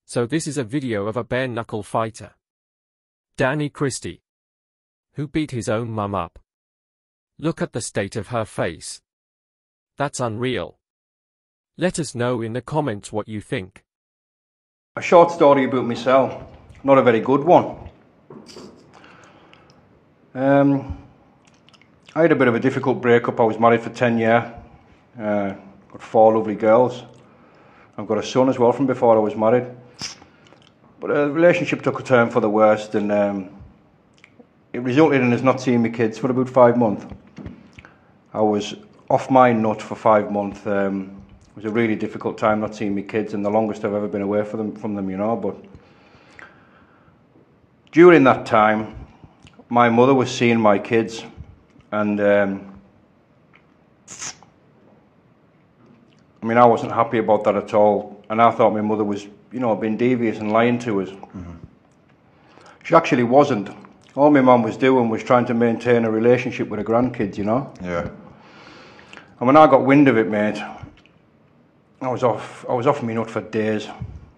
So this is a video of a bare knuckle fighter, Danny Christie, who beat his own mum up. Look at the state of her face. That's unreal. Let us know in the comments what you think. A short story about myself, not a very good one. I had a bit of a difficult breakup. I was married for 10 years, got 4 lovely girls. I've got a son as well from before I was married. But the relationship took a turn for the worst, and it resulted in us not seeing my kids for about 5 months. I was off my nut for 5 months. It was a really difficult time not seeing my kids, and the longest I've ever been away from them, you know. But during that time, my mother was seeing my kids, and I mean, I wasn't happy about that at all, and I thought my mother was, you know, being devious and lying to us. She actually wasn't. All my mum was doing was trying to maintain a relationship with her grandkids, you know. Yeah. And when I got wind of it, mate, I was off my nut for days,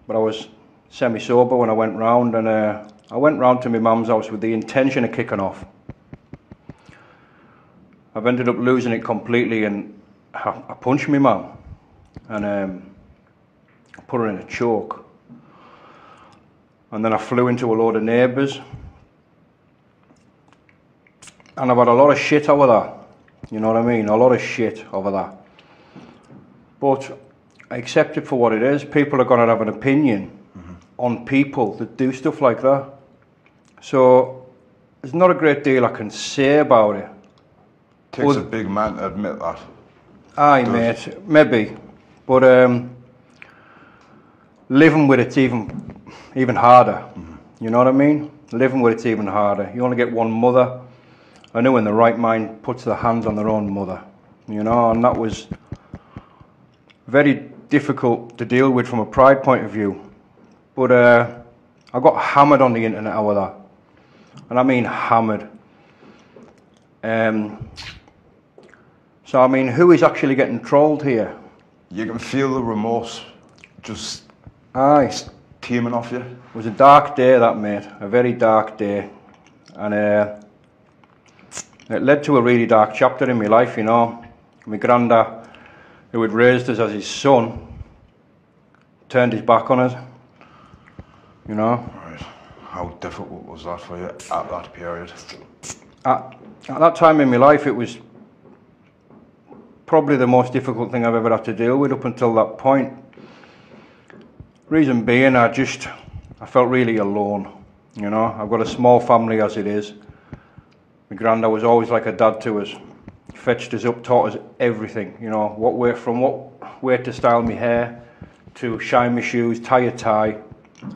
but I was semi-sober when I went round, and I went round to my mum's house with the intention of kicking off. I've ended up losing it completely, and I punched my mum, and I put her in a choke. And then I flew into a load of neighbours, and I've had a lot of shit over that, you know what I mean, a lot of shit over that. But I accept it for what it is. People are going to have an opinion on people that do stuff like that. So there's not a great deal I can say about it. Takes a big man to admit that. Aye, mate, maybe. But living with it's even harder. You know what I mean? Living with it's even harder. You only get one mother. I know in the right mind puts their hands on their own mother. You know, and that was very difficult to deal with from a pride point of view. But I got hammered on the internet over that. And I mean hammered. So I mean, who is actually getting trolled here? You can feel the remorse just teeming off you. It was a dark day, that, mate. A very dark day. And it led to a really dark chapter in my life, you know. My granddad, who had raised us as his son, turned his back on us, you know. Right. How difficult was that for you at that period? At that time in my life, it was probably the most difficult thing I've ever had to deal with up until that point. Reason being, I felt really alone, you know. I've got a small family as it is. My granddad was always like a dad to us. He fetched us up, taught us everything, you know, from what way to style my hair, to shine my shoes, tie a tie,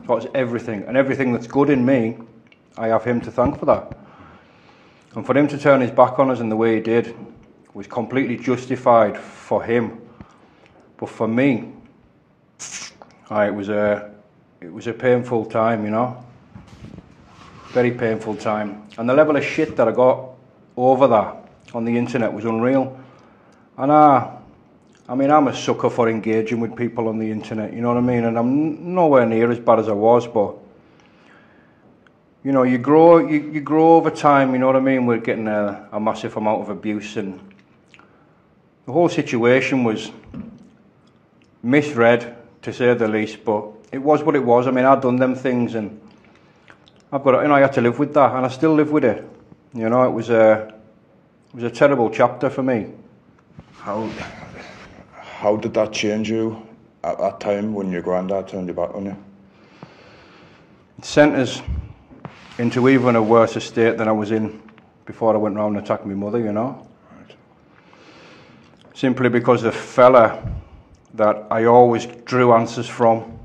taught us everything. And everything that's good in me, I have him to thank for that. And for him to turn his back on us in the way he did was completely justified for him. But for me, it was a painful time, you know. Very painful time. And the level of shit that I got over that on the internet was unreal. And I mean, I'm a sucker for engaging with people on the internet, you know what I mean? And I'm nowhere near as bad as I was, but you know, you grow over time, you know what I mean? We're getting a massive amount of abuse, and the whole situation was misread, to say the least, but it was what it was. I mean, I'd done them things, and I've got, you know, I had to live with that, and I still live with it. You know, it was a terrible chapter for me. How did that change you at that time when your granddad turned your back on you? It sent us into even a worse state than I was in before I went round and attacked my mother, you know. Right. Simply because the fella that I always drew answers from,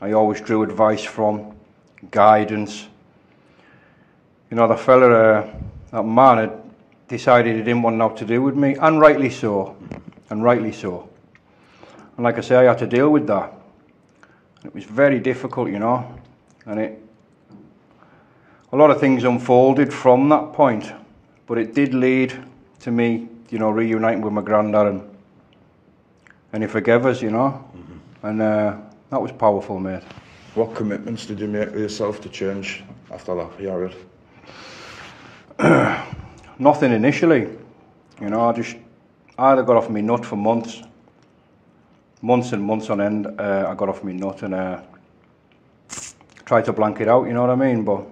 I always drew advice from, guidance. You know, the fella, that man had decided he didn't want nothing to do with me, and rightly so, and rightly so. And like I say, I had to deal with that. It was very difficult, you know, and a lot of things unfolded from that point, but it did lead to me, you know, reuniting with my granddad, and he forgave us, you know, and that was powerful, mate. What commitments did you make with yourself to change after that period? Nothing initially. You know, I had got off my nut for months. Months and months on end, I got off my nut and tried to blank it out, you know what I mean? But